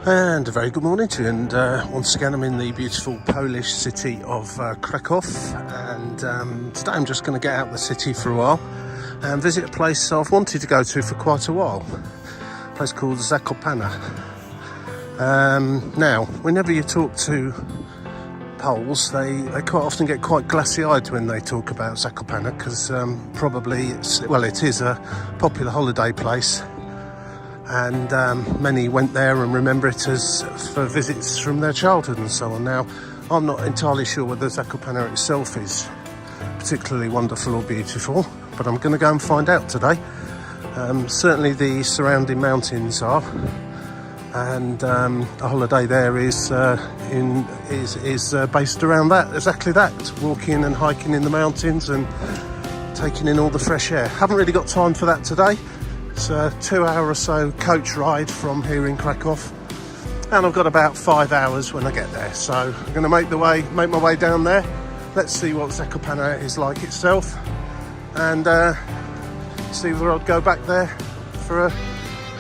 And a very good morning to you, and once again I'm in the beautiful Polish city of Krakow, and today I'm just going to get out of the city for a while and visit a place I've wanted to go to for quite a while, a place called Zakopane. Now, whenever you talk to Poles, they quite often get quite glassy-eyed when they talk about Zakopane, because it is a popular holiday place. And many went there and remember it as for visits from their childhood and so on. Now, I'm not entirely sure whether Zakopane itself is particularly wonderful or beautiful, but I'm going to go and find out today. Certainly the surrounding mountains are, and a holiday there is based around that, exactly that, walking and hiking in the mountains and taking in all the fresh air. Haven't really got time for that today. It's a 2-hour or so coach ride from here in Krakow, and I've got about 5 hours when I get there. So I'm going to make my way down there. Let's see what Zakopane is like itself, and see whether I'll go back there for a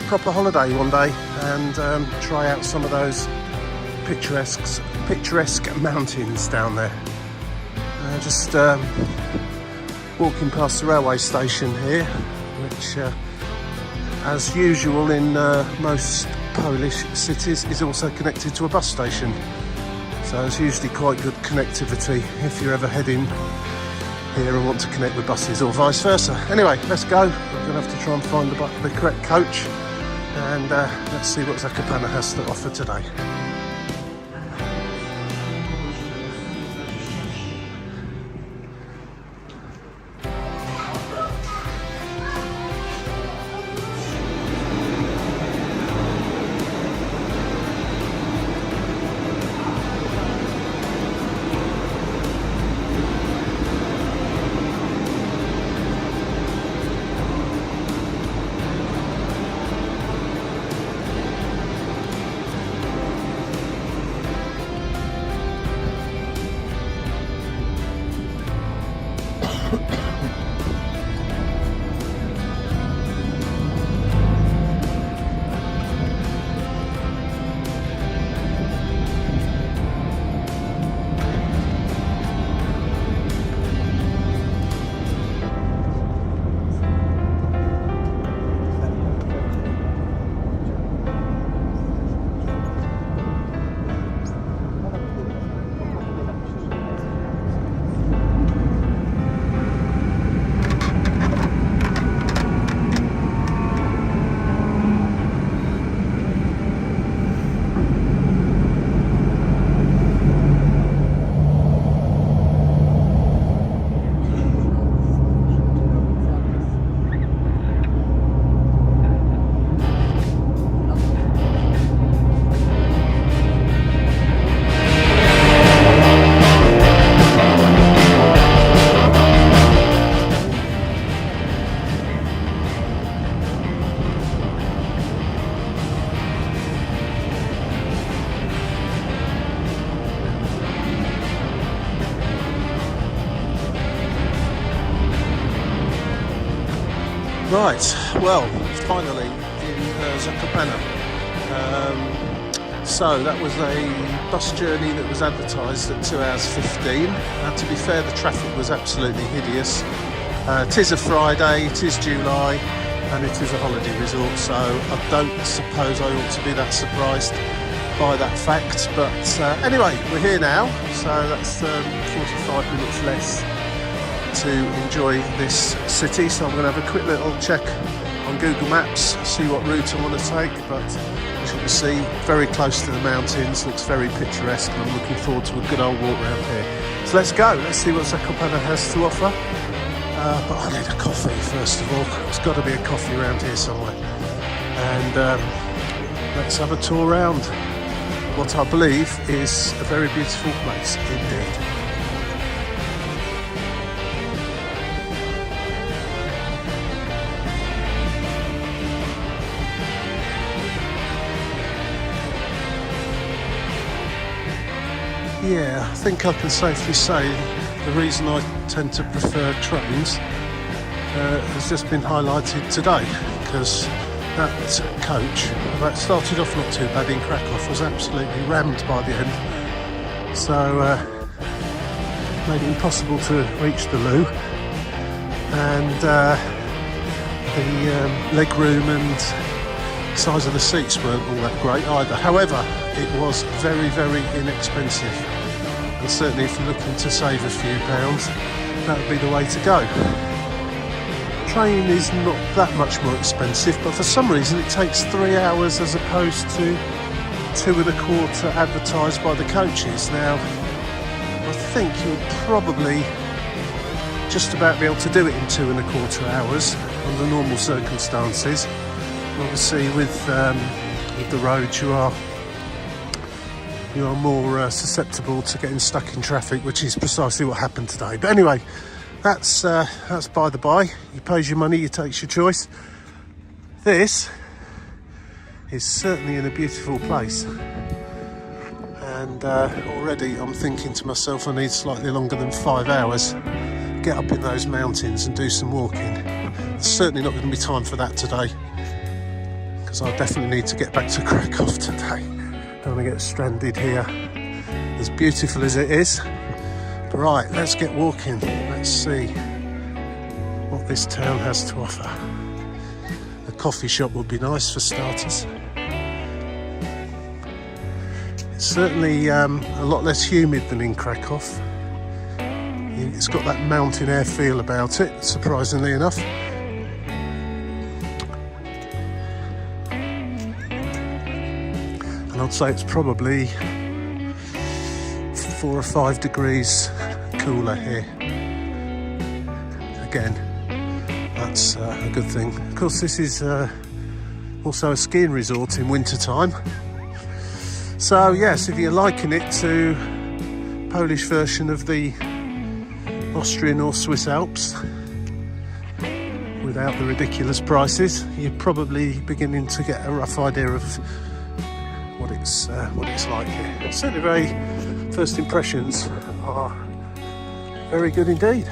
proper holiday one day and try out some of those picturesque mountains down there. Just walking past the railway station here, which as usual in most Polish cities is also connected to a bus station, so it's usually quite good connectivity if you're ever heading here and want to connect with buses or vice versa. Anyway, let's go. I'm going to have to try and find the correct coach, and let's see what Zakopane has to offer today. Right, well, finally in Zakopane. So that was a bus journey that was advertised at 2 hours 15. To be fair, the traffic was absolutely hideous. It is a Friday, it is July, and it is a holiday resort, so I don't suppose I ought to be that surprised by that fact. But anyway, we're here now, so that's 45 minutes less to enjoy this city. So I'm going to have a quick little check on Google Maps, see what route I want to take, but as you can see, very close to the mountains, looks very picturesque, and I'm looking forward to a good old walk around here. So let's go, let's see what Zakopane has to offer. But I need a coffee first of all. There's got to be a coffee around here somewhere, and let's have a tour around what I believe is a very beautiful place indeed. Yeah, I think I can safely say the reason I tend to prefer trains has just been highlighted today, because that coach, that started off not too bad in Krakow, was absolutely rammed by the end. So made it impossible to reach the loo, and the leg room and size of the seats weren't all that great either. However, it was very, very inexpensive, and certainly if you're looking to save a few pounds, that would be the way to go. Train is not that much more expensive, but for some reason it takes 3 hours as opposed to 2.25 advertised by the coaches. Now, I think you'll probably just about be able to do it in 2.25 hours under normal circumstances. Obviously, with the roads, you are more susceptible to getting stuck in traffic, which is precisely what happened today. But anyway, that's by the by. You pays your money, you takes your choice. This is certainly in a beautiful place, and already I'm thinking to myself, I need slightly longer than 5 hours. Get up in those mountains and do some walking. There's certainly not going to be time for that today, because I definitely need to get back to Krakow today. Don't want to get stranded here, as beautiful as it is. Right, let's get walking. Let's see what this town has to offer. A coffee shop would be nice for starters. It's certainly a lot less humid than in Krakow. It's got that mountain air feel about it, surprisingly enough. And I'd say it's probably 4 or 5 degrees cooler here. Again, that's a good thing. Of course, this is also a skiing resort in winter time. So yes, if you're liking it to Polish version of the Austrian or Swiss Alps without the ridiculous prices, you're probably beginning to get a rough idea of what it's like here. Certainly, very first impressions are very good indeed.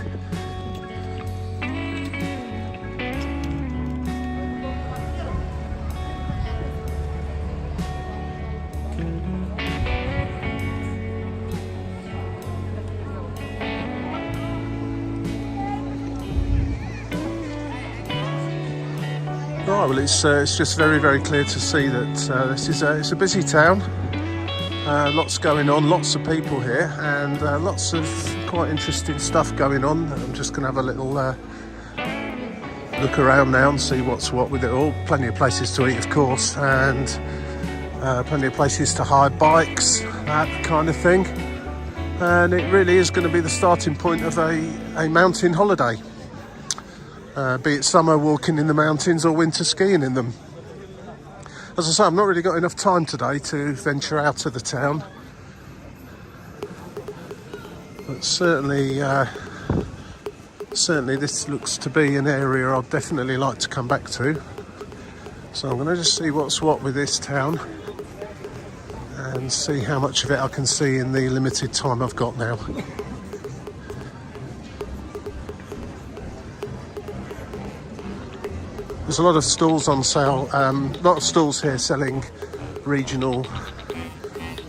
Right, well, it's just very, very clear to see that this is it's a busy town. Lots going on, lots of people here, and lots of quite interesting stuff going on. I'm just going to have a little look around now and see what's what with it all. Plenty of places to eat, of course, and plenty of places to hire bikes, that kind of thing. And it really is going to be the starting point of a mountain holiday. Be it summer walking in the mountains or winter skiing in them. As I say, I've not really got enough time today to venture out of the town, but certainly this looks to be an area I'd definitely like to come back to. So I'm going to just see what's what with this town and see how much of it I can see in the limited time I've got now. There's a lot of stalls on sale, a lot of stalls here selling regional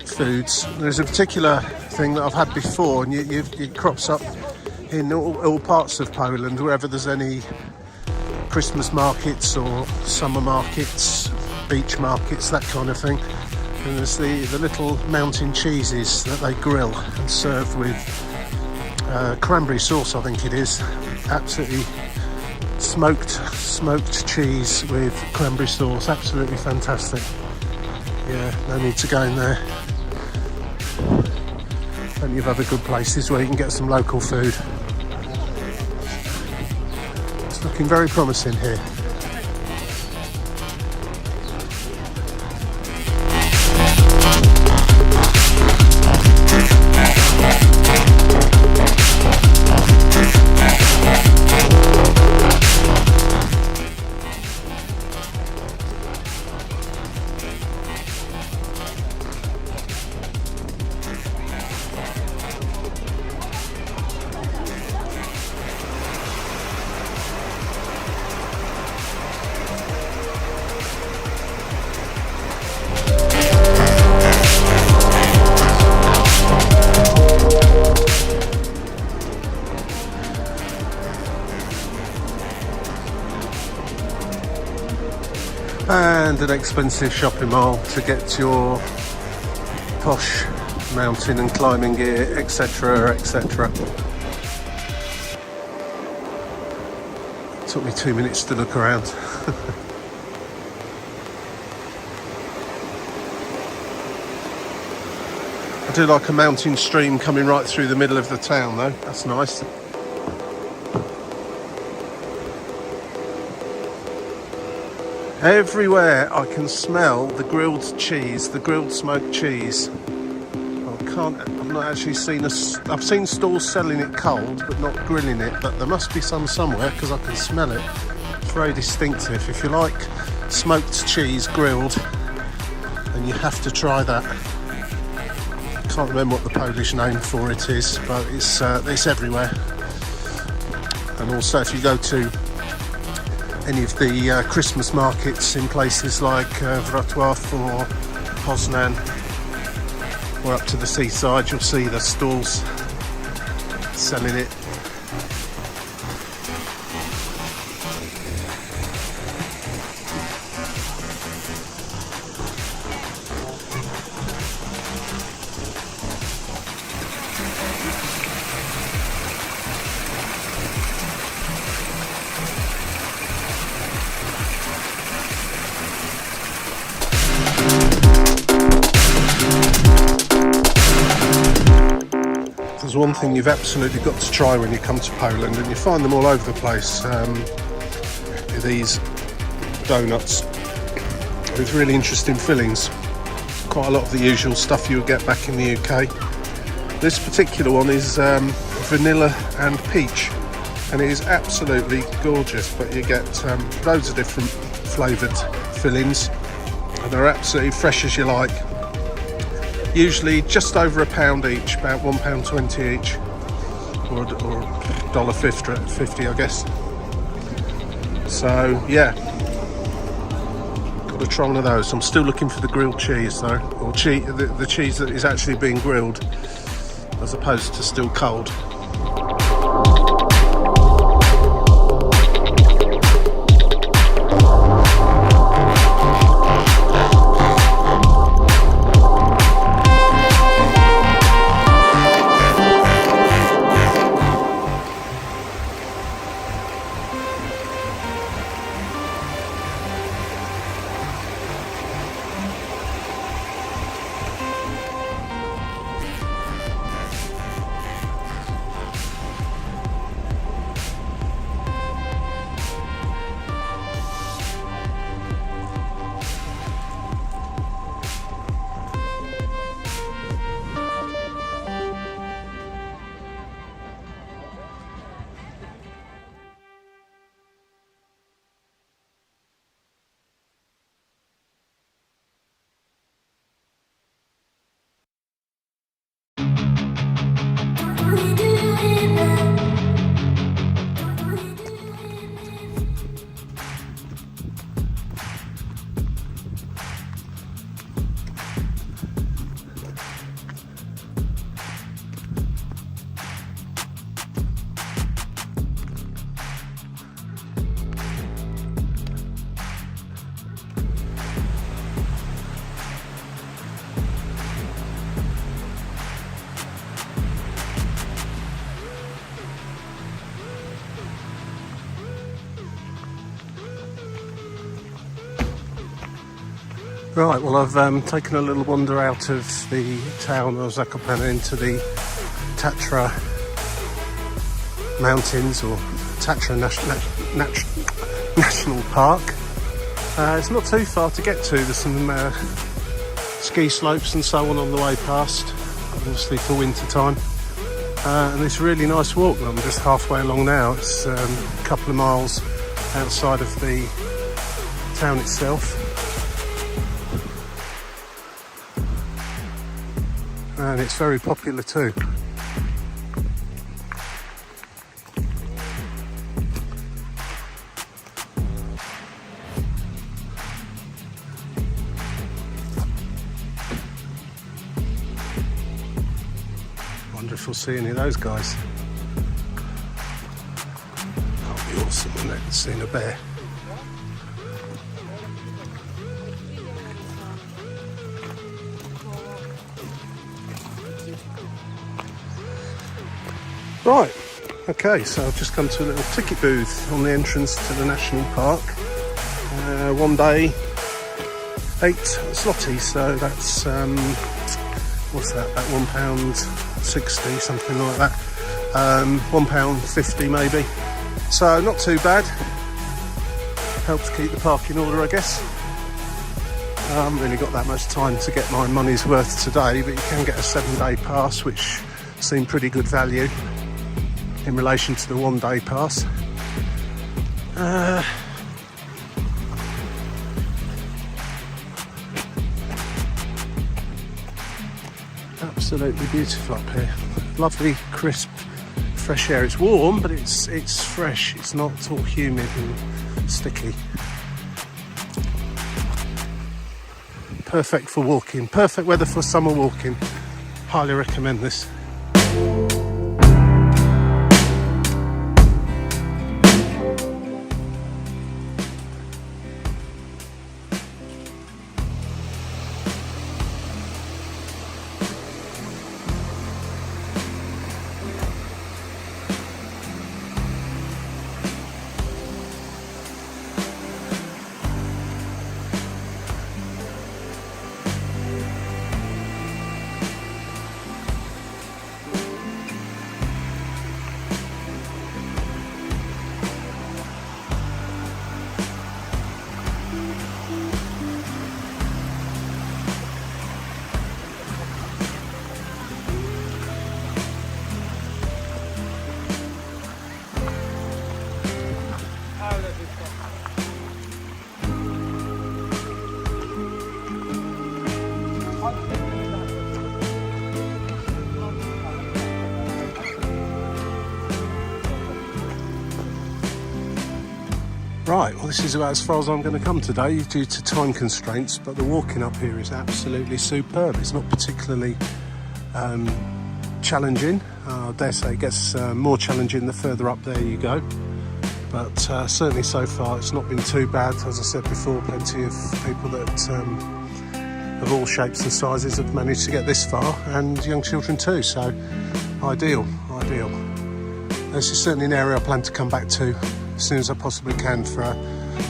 foods. There's a particular thing that I've had before, and it crops up in all parts of Poland, wherever there's any Christmas markets or summer markets, beach markets, that kind of thing. And there's the little mountain cheeses that they grill and serve with cranberry sauce, I think it is. Absolutely smoked cheese with cranberry sauce, absolutely fantastic. Yeah, no need to go in there. Plenty of other good places where you can get some local food. It's looking very promising here. standard expensive shopping mall to get your posh mountain and climbing gear, etc, etc. Took me 2 minutes to look around. I do like a mountain stream coming right through the middle of the town though, that's nice. Everywhere I can smell the grilled cheese, the grilled smoked cheese. I've not actually seen I've seen stalls selling it cold but not grilling it, but there must be some somewhere because I can smell it. It's very distinctive. If you like smoked cheese grilled, then you have to try that. I can't remember what the Polish name for it is, but it's everywhere. And also if you go to any of the Christmas markets in places like Wrocław or Poznan or up to the seaside, you'll see the stalls selling it. There's one thing you've absolutely got to try when you come to Poland, and you find them all over the place, these donuts with really interesting fillings. Quite a lot of the usual stuff you would get back in the UK. This particular one is vanilla and peach, and it is absolutely gorgeous, but you get loads of different flavoured fillings, and they're absolutely fresh as you like. Usually just over £1 each, about £1.20 each, or $1.50 I guess. So yeah, got to try one of those. I'm still looking for the grilled cheese though, or the cheese that is actually being grilled as opposed to still cold. Right, well I've taken a little wander out of the town of Zakopane into the Tatras Mountains, or Tatras National Park. It's not too far to get to. There's some ski slopes and so on the way past, obviously for winter time. And it's a really nice walk. I'm just halfway along now. It's a couple of miles outside of the town itself. And it's very popular too. Wonder if we'll see any of those guys. That'll be awesome, wouldn't it? Seeing a bear. Right, okay, so I've just come to a little ticket booth on the entrance to the national park. One day, 8 zloty, so that's, what's that, about £1.60, something like that. £1.50 maybe. So not too bad. Helps keep the park in order, I guess. I haven't really got that much time to get my money's worth today, but you can get a 7-day pass, which seemed pretty good value in relation to the 1-day pass. Absolutely beautiful up here. Lovely, crisp, fresh air. It's warm, but it's fresh. It's not all humid and sticky. Perfect for walking. Perfect weather for summer walking. Highly recommend this. Right, well, this is about as far as I'm going to come today due to time constraints, but the walking up here is absolutely superb. It's not particularly challenging. I dare say it gets more challenging the further up there you go, but certainly so far it's not been too bad. As I said before, plenty of people that of all shapes and sizes have managed to get this far, and young children too, so ideal. This is certainly an area I plan to come back to as soon as I possibly can for a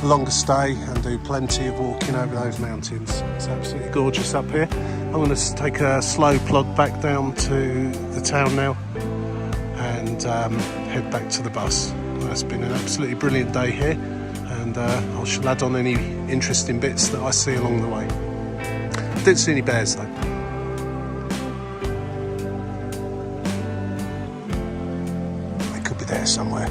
longer stay and do plenty of walking over those mountains. It's absolutely gorgeous up here. I'm going to take a slow plod back down to the town now and head back to the bus. Well, it's been an absolutely brilliant day here, and I shall add on any interesting bits that I see along the way. Didn't see any bears though. They could be there somewhere.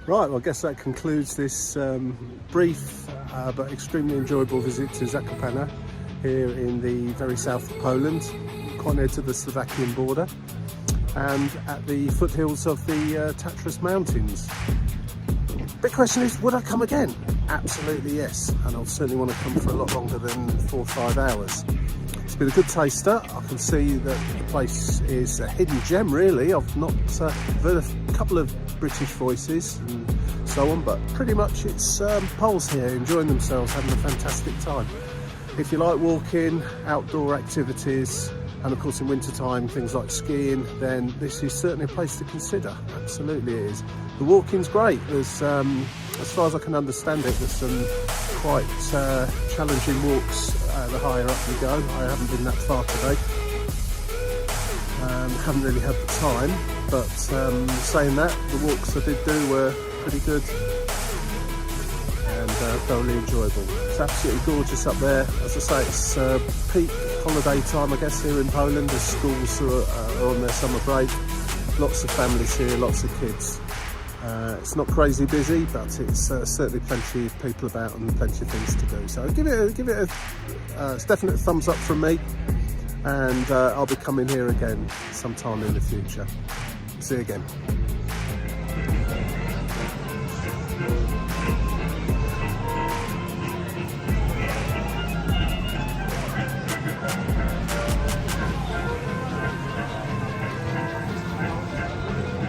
Right, well, I guess that concludes this brief but extremely enjoyable visit to Zakopane here in the very south of Poland, quite near to the Slovakian border and at the foothills of the Tatras Mountains. Big question is, would I come again? Absolutely yes, and I'll certainly want to come for a lot longer than 4 or 5 hours. It's been a good taster. I can see that the place is a hidden gem really. I've not heard a couple of British voices and so on, but pretty much it's Poles here enjoying themselves, having a fantastic time. If you like walking, outdoor activities, and of course in winter time things like skiing, then this is certainly a place to consider. Absolutely it is. The walking's great. There's as far as I can understand it, there's some quite challenging walks the higher up you go. I haven't been that far today, haven't really had the time, but saying that, the walks I did do were pretty good and thoroughly enjoyable. It's absolutely gorgeous up there. As I say, it's peak holiday time I guess here in Poland, as schools are on their summer break. Lots of families here, lots of kids. It's not crazy busy, but it's certainly plenty of people about and plenty of things to do. So give it a it's definitely a thumbs up from me, and I'll be coming here again sometime in the future. See you again.